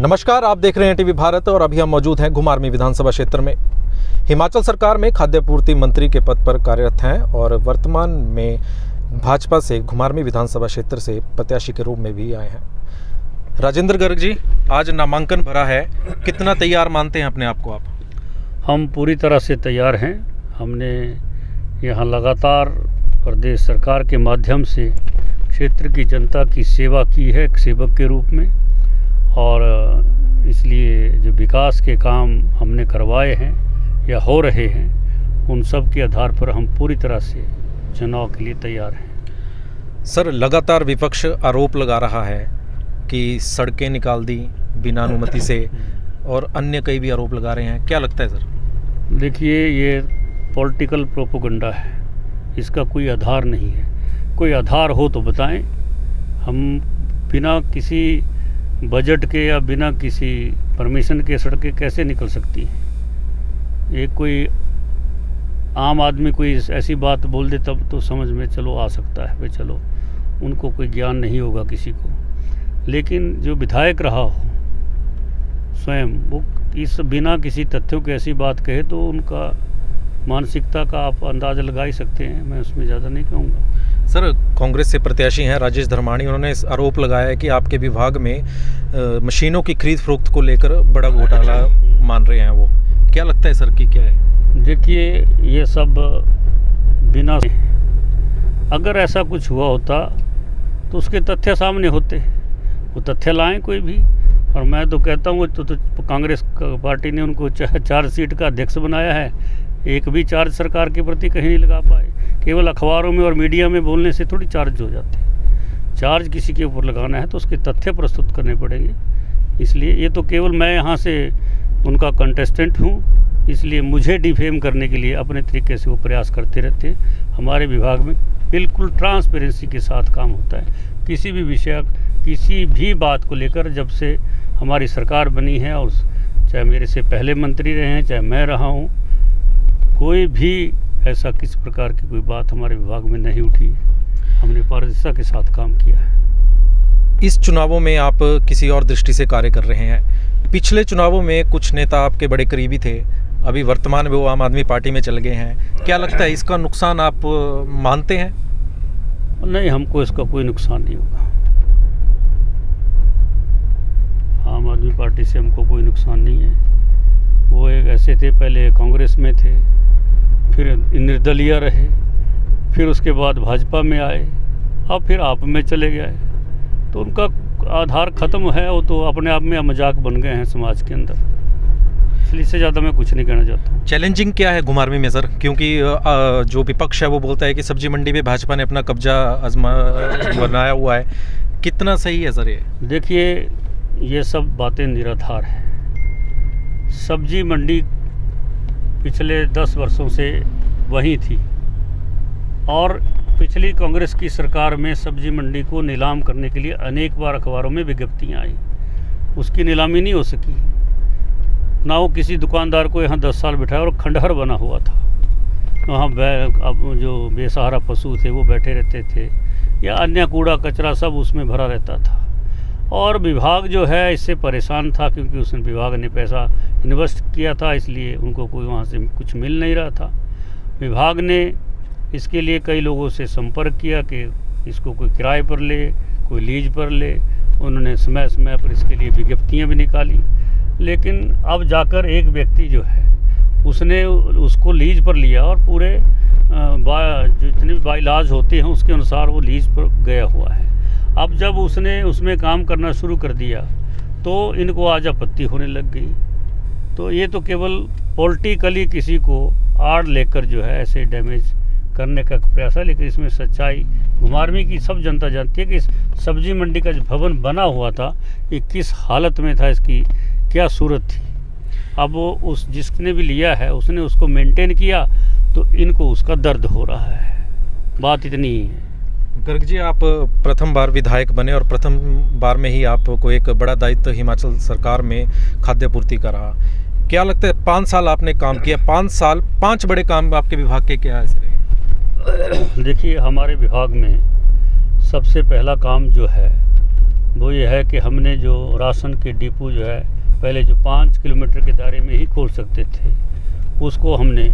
नमस्कार, आप देख रहे हैं टीवी भारत और अभी हम मौजूद हैं घुमारवीं विधानसभा क्षेत्र में। हिमाचल सरकार में खाद्य आपूर्ति मंत्री के पद पर कार्यरत हैं और वर्तमान में भाजपा से घुमारवीं विधानसभा क्षेत्र से प्रत्याशी के रूप में भी आए हैं। राजेंद्र गर्ग जी, आज नामांकन भरा है, कितना तैयार मानते हैं अपने आप को आप? हम पूरी तरह से तैयार हैं। हमने यहाँ लगातार प्रदेश सरकार के माध्यम से क्षेत्र की जनता की सेवा की है एक सेवक के रूप में, और इसलिए जो विकास के काम हमने करवाए हैं या हो रहे हैं उन सब के आधार पर हम पूरी तरह से चुनाव के लिए तैयार हैं। सर, लगातार विपक्ष आरोप लगा रहा है कि सड़कें निकाल दी बिना अनुमति से और अन्य कई भी आरोप लगा रहे हैं, क्या लगता है सर? देखिए, ये पॉलिटिकल प्रोपेगेंडा है, इसका कोई आधार नहीं है। कोई आधार हो तो बताएं। हम बिना किसी बजट के या बिना किसी परमिशन के सड़कें कैसे निकल सकती हैं? एक कोई आम आदमी कोई ऐसी बात बोल दे तब तो समझ में चलो आ सकता है, भाई चलो उनको कोई ज्ञान नहीं होगा किसी को, लेकिन जो विधायक रहा हो स्वयं वो इस बिना किसी तथ्यों की ऐसी बात कहे तो उनका मानसिकता का आप अंदाज़ा लगा ही सकते हैं। मैं उसमें ज़्यादा नहीं कहूँगा। सर, कांग्रेस से प्रत्याशी हैं राजेश धर्माणी, उन्होंने आरोप लगाया है कि आपके विभाग में मशीनों की खरीद फरोख्त को लेकर बड़ा घोटाला मान रहे हैं वो, क्या लगता है सर कि क्या है? देखिए, ये सब बिना, अगर ऐसा कुछ हुआ होता तो उसके तथ्य सामने होते, वो तथ्य लाएं कोई भी। और मैं तो कहता हूँ तो कांग्रेस पार्टी ने उनको 4 सीट का अध्यक्ष बनाया है, एक भी चार्ज सरकार के प्रति कहीं नहीं लगा पाए। केवल अखबारों में और मीडिया में बोलने से थोड़ी चार्ज हो जाते हैं। चार्ज किसी के ऊपर लगाना है तो उसके तथ्य प्रस्तुत करने पड़ेंगे। इसलिए ये तो केवल मैं यहाँ से उनका कंटेस्टेंट हूँ, इसलिए मुझे डिफेम करने के लिए अपने तरीके से वो प्रयास करते रहते हैं। हमारे विभाग में बिल्कुल ट्रांसपेरेंसी के साथ काम होता है। किसी भी विषय, किसी भी बात को लेकर जब से हमारी सरकार बनी है, और चाहे मेरे से पहले मंत्री रहे हैं चाहे मैं रहा हूँ, कोई भी ऐसा किस प्रकार की कोई बात हमारे विभाग में नहीं उठी है। हमने पारदर्शिता के साथ काम किया है। इस चुनावों में आप किसी और दृष्टि से कार्य कर रहे हैं। पिछले चुनावों में कुछ नेता आपके बड़े करीबी थे, अभी वर्तमान में वो आम आदमी पार्टी में चल गए हैं, क्या लगता है इसका नुकसान आप मानते हैं? नहीं, हमको इसका कोई नुकसान नहीं होगा। आम आदमी पार्टी से हमको कोई नुकसान नहीं है। वो एक ऐसे थे, पहले कांग्रेस में थे, फिर निर्दलीय रहे, फिर उसके बाद भाजपा में आए, अब फिर आप में चले गए, तो उनका आधार ख़त्म है। वो तो अपने आप में मजाक बन गए हैं समाज के अंदर। इसलिए इससे ज़्यादा मैं कुछ नहीं कहना चाहता। चैलेंजिंग क्या है घुमारवीं में सर? क्योंकि जो विपक्ष है वो बोलता है कि सब्जी मंडी में भाजपा ने अपना कब्जा बनाया हुआ है, कितना सही है सर ये? देखिए, ये सब बातें निराधार हैं। सब्जी मंडी पिछले 10 वर्षों से वही थी, और पिछली कांग्रेस की सरकार में सब्जी मंडी को नीलाम करने के लिए अनेक बार अखबारों में विज्ञप्तियाँ आई, उसकी नीलामी नहीं हो सकी। ना वो किसी दुकानदार को यहाँ 10 साल बिठाया, और खंडहर बना हुआ था वहाँ। अब जो बेसहारा पशु थे वो बैठे रहते थे, या अन्य कूड़ा कचरा सब उसमें भरा रहता था। और विभाग जो है इससे परेशान था, क्योंकि उसने विभाग ने पैसा इन्वेस्ट किया था, इसलिए उनको कोई वहाँ से कुछ मिल नहीं रहा था। विभाग ने इसके लिए कई लोगों से संपर्क किया कि इसको कोई किराए पर ले, कोई लीज पर ले। उन्होंने समय समय पर इसके लिए विज्ञप्तियाँ भी निकाली, लेकिन अब जाकर एक व्यक्ति जो है उसने उसको लीज पर लिया, और पूरे जितने भी बाइलाज होते हैं उसके अनुसार वो लीज पर गया हुआ है। अब जब उसने उसमें काम करना शुरू कर दिया तो इनको आज आपत्ति होने लग गई। तो ये तो केवल पॉलिटिकली किसी को आड़ लेकर जो है ऐसे डैमेज करने का प्रयास है, लेकिन इसमें सच्चाई घुमारवीं की सब जनता जानती है कि इस सब्जी मंडी का जो भवन बना हुआ था ये किस हालत में था, इसकी क्या सूरत थी। अब वो उस जिसने भी लिया है उसने उसको मेंटेन किया, तो इनको उसका दर्द हो रहा है। बात इतनी ही है। गर्ग जी, आप प्रथम बार विधायक बने और प्रथम बार में ही आपको एक बड़ा दायित्व हिमाचल सरकार में खाद्य आपूर्ति का रहा। क्या लगता है 5 साल आपने काम किया, 5 बड़े काम आपके विभाग के क्या ऐसे रहे? देखिए, हमारे विभाग में सबसे पहला काम जो है वो ये है कि हमने जो राशन के डिपो जो है पहले जो 5 किलोमीटर के दायरे में ही खोल सकते थे, उसको हमने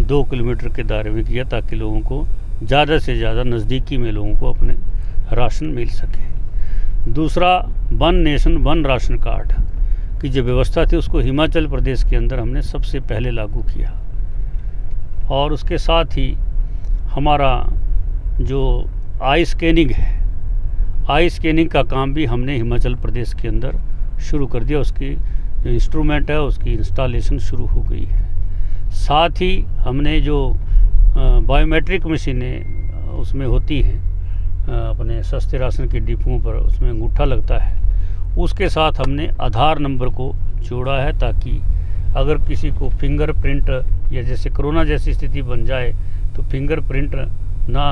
2 किलोमीटर के दायरे में किया ताकि लोगों को ज़्यादा से ज़्यादा नज़दीकी में लोगों को अपने राशन मिल सके। दूसरा, one nation one ration card की जो व्यवस्था थी उसको हिमाचल प्रदेश के अंदर हमने सबसे पहले लागू किया। और उसके साथ ही हमारा जो आई स्कैनिंग है, आई स्कैनिंग का काम भी हमने हिमाचल प्रदेश के अंदर शुरू कर दिया। उसकी जो इंस्ट्रूमेंट है उसकी इंस्टॉलेशन शुरू हो गई है। साथ ही हमने जो बायोमेट्रिक मशीनें उसमें होती हैं अपने सस्ते राशन के डिपों पर, उसमें अंगूठा लगता है, उसके साथ हमने आधार नंबर को जोड़ा है ताकि अगर किसी को फिंगरप्रिंट या जैसे कोरोना जैसी स्थिति बन जाए तो फिंगरप्रिंट ना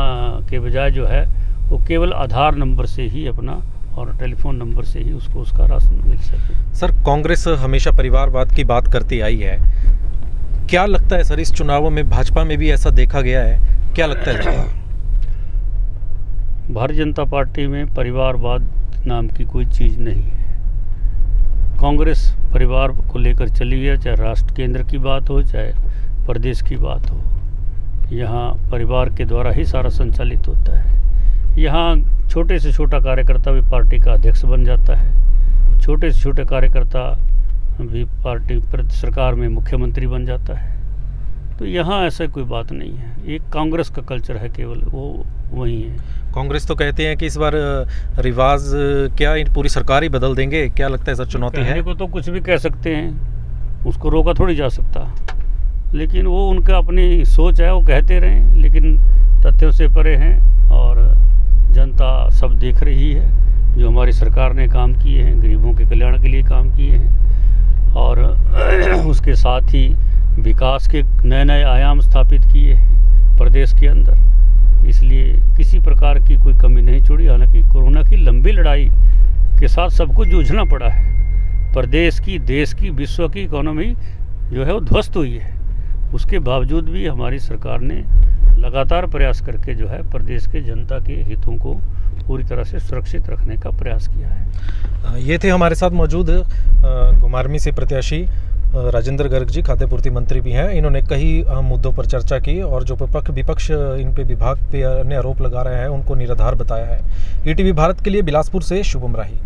के बजाय जो है वो केवल आधार नंबर से ही अपना और टेलीफोन नंबर से ही उसको उसका राशन मिल सके। सर, कांग्रेस हमेशा परिवारवाद की बात करती आई है, क्या लगता है सर इस चुनावों में भाजपा में भी ऐसा देखा गया है? क्या लगता है? भारतीय जनता पार्टी में परिवारवाद नाम की कोई चीज़ नहीं है। कांग्रेस परिवार को लेकर चली है, चाहे राष्ट्र केंद्र की बात हो चाहे प्रदेश की बात हो, यहाँ परिवार के द्वारा ही सारा संचालित होता है। यहाँ छोटे से छोटा कार्यकर्ता भी पार्टी का अध्यक्ष बन जाता है, छोटे से छोटे कार्यकर्ता भी पार्टी सरकार में मुख्यमंत्री बन जाता है। तो यहाँ ऐसा कोई बात नहीं है, एक कांग्रेस का कल्चर है, केवल वो वही है। कांग्रेस तो कहते हैं कि इस बार रिवाज क्या पूरी सरकार ही बदल देंगे, क्या लगता है सर चुनौती है? को तो कुछ भी कह सकते हैं, उसको रोका थोड़ी जा सकता, लेकिन वो उनका अपनी सोच है, वो कहते रहें, लेकिन तथ्यों से परे हैं और जनता सब देख रही है जो हमारी सरकार ने काम किए हैं, गरीबों के कल्याण के लिए काम किए हैं और उसके साथ ही विकास के नए नए आयाम स्थापित किए हैं प्रदेश के अंदर। इसलिए किसी प्रकार की कोई कमी नहीं छोड़ी। हालांकि कोरोना की लंबी लड़ाई के साथ सबको जूझना पड़ा है। प्रदेश की, देश की, विश्व की इकोनॉमी जो है वो ध्वस्त हुई है, उसके बावजूद भी हमारी सरकार ने लगातार प्रयास करके जो है प्रदेश के जनता के हितों को पूरी तरह से सुरक्षित रखने का प्रयास किया है। ये थे हमारे साथ मौजूद घुमारवीं से प्रत्याशी राजेंद्र गर्ग जी, खाद्य पूर्ति मंत्री भी हैं। इन्होंने कई अहम मुद्दों पर चर्चा की और जो विपक्ष इन पे विभाग पे अन्य आरोप लगा रहे हैं उनको निराधार बताया है। ईटीवी भारत के लिए बिलासपुर से शुभम राही।